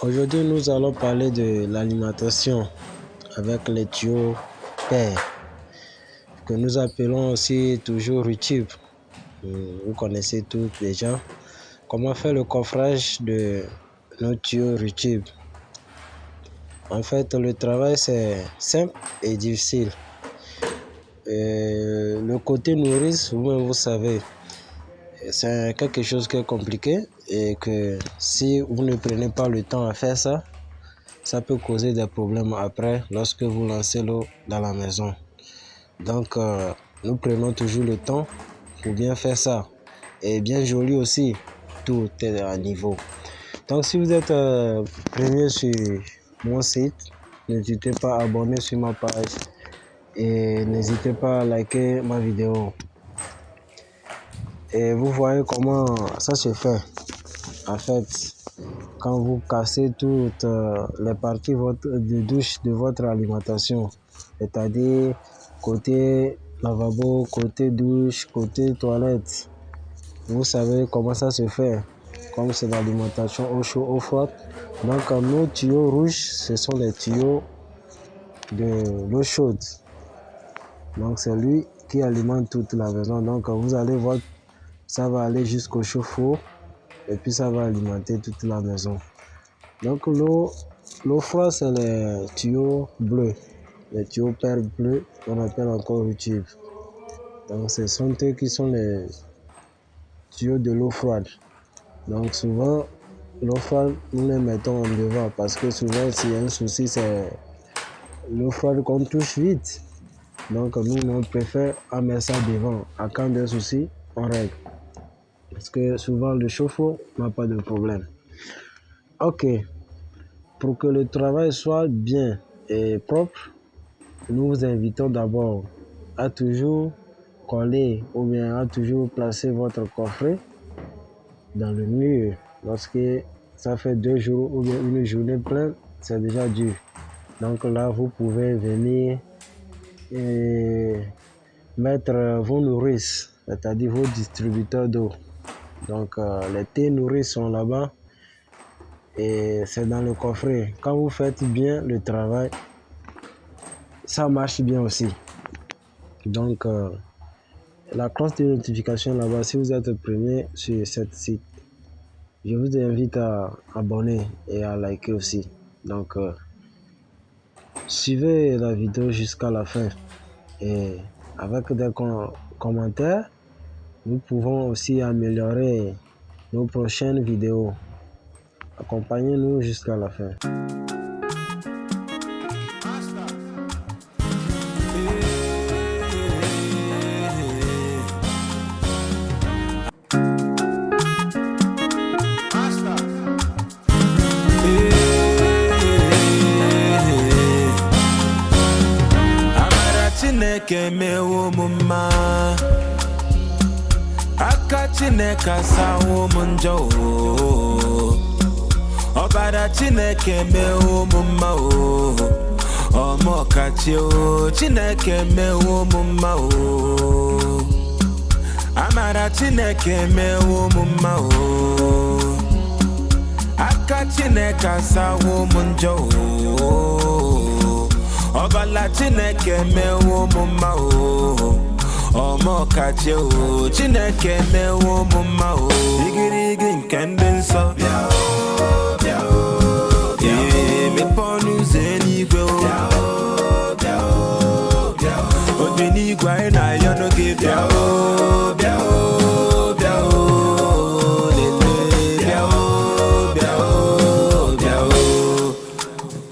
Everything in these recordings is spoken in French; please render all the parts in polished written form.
Aujourd'hui, nous allons parler de l'alimentation avec les tuyaux PER, que nous appelons aussi toujours YouTube. Vous connaissez tous déjà. Comment faire le coffrage de nos tuyaux YouTube? En fait, le travail, c'est simple et difficile. Le côté nourrice, vous savez, c'est quelque chose qui est compliqué et que si vous ne prenez pas le temps à faire ça, ça peut causer des problèmes après lorsque vous lancez l'eau dans la maison. Donc, nous prenons toujours le temps pour bien faire ça. Et bien joli aussi, tout est à niveau. Donc, si vous êtes premier sur mon site, n'hésitez pas à abonner sur ma page et n'hésitez pas à liker ma vidéo. Et vous voyez comment ça se fait. En fait, quand vous cassez toutes les parties de douche de votre alimentation, c'est-à-dire côté lavabo, côté douche, côté toilette, vous savez comment ça se fait. Comme c'est l'alimentation eau chaude, eau froide. Donc nos tuyaux rouges, ce sont les tuyaux de l'eau chaude. Donc c'est lui qui alimente toute la maison. Donc vous allez voir, ça va aller jusqu'au chauffe-eau et puis ça va alimenter toute la maison. Donc l'eau froide, c'est les tuyaux bleus, les tuyaux PER bleus qu'on appelle encore YouTube. Donc ce sont eux qui sont les tuyaux de l'eau froide. Donc souvent l'eau froide, nous les mettons en devant parce que souvent s'il y a un souci, c'est l'eau froide qu'on touche vite. Donc nous on préfère mettre ça devant. À quand des soucis, on règle. Parce que souvent le chauffe-eau n'a pas de problème. Ok. Pour que le travail soit bien et propre, nous vous invitons d'abord à toujours coller ou bien à toujours placer votre coffret dans le mur. Lorsque ça fait 2 jours ou bien une journée pleine, c'est déjà dur. Donc là, vous pouvez venir et mettre vos nourrices, c'est-à-dire vos distributeurs d'eau. Donc les thés nourrices sont là-bas. Et c'est dans le coffret. Quand vous faites bien le travail, ça marche bien aussi. Donc, la cloche de notification là-bas, si vous êtes premier sur cette site, je vous invite à abonner et à liker aussi. Donc, suivez la vidéo jusqu'à la fin. Et avec des commentaires, nous pouvons aussi améliorer nos prochaines vidéos. Accompagnez-nous jusqu'à la fin. Chineke mewo mumma aka Chineke sawo munjo Obara Chineke mewo mumma o Omo kachi o Chineke mewo mumma o Amara Chineke mewo mumma o aka Chineke sawo munjo Obala Chineke mewo mumma o Omo kachi o Chineke mewo mumma o Igirigi nke ndị nsọ bịa o bịa o bịa o mepe ọnụ ụzọ eluigwe o bịa o bịa o bịa o obi n'igwe anyị na-ayọ n'oge bịa o bịa o bịa o lele bịa o bịa o bịa o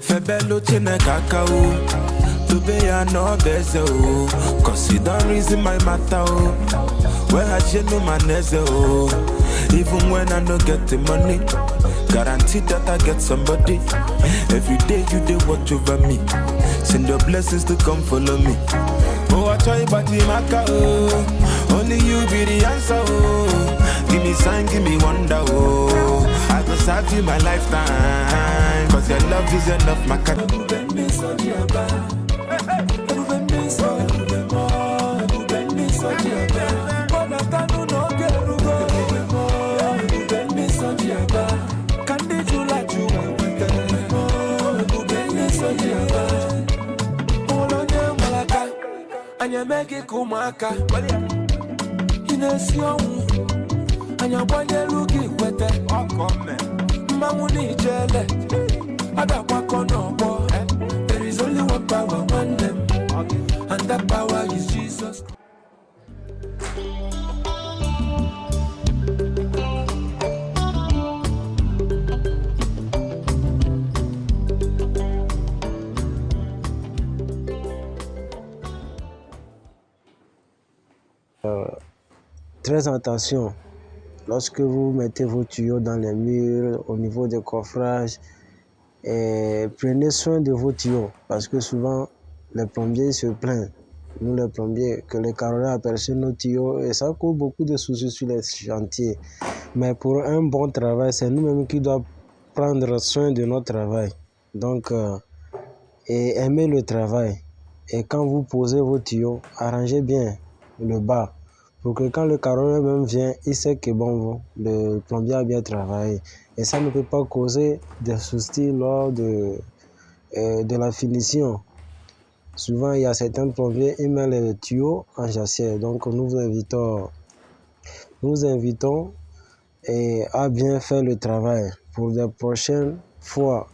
febelu Chineke aka o Tobe ya no beze o Cause you don't reason my matter o Where has you no maneze o Even when I no get the money Guaranteed that I get somebody Every day you dey watch over me Send your blessings to come follow me Oh I try but you maka o Only you be the answer o Give me sign, give me wonder o I go serve you my lifetime Cause your love is enough my cat Can na-eme gị ka ụmụaka ị na-esi ọnwụ anya gbanyelu gị kwete mmanwụ n'ijele ọ ga-agbakọ n'ọgbọ. There is only one power, one name, and that power is Jesus. Très attention, lorsque vous mettez vos tuyaux dans les murs, au niveau des coffrages, prenez soin de vos tuyaux, parce que souvent les plombiers se plaignent, nous les plombiers, que les caroliers aperçoivent nos tuyaux et ça cause beaucoup de soucis sur les chantiers. Mais pour un bon travail, c'est nous-mêmes qui doivent prendre soin de notre travail. Donc, et aimer le travail. Et quand vous posez vos tuyaux, arrangez bien le bas. Pour que quand le carolier même vient, il sait que bon, le plombier a bien travaillé. Et ça ne peut pas causer des soucis lors de la finition. Souvent, il y a certains plombiers, ils mettent les tuyaux en jachère. Donc, nous vous invitons à bien faire le travail pour les prochaines fois.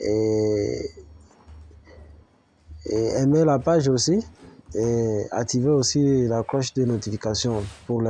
Et aimer la page aussi. Et activer aussi la cloche de notification pour les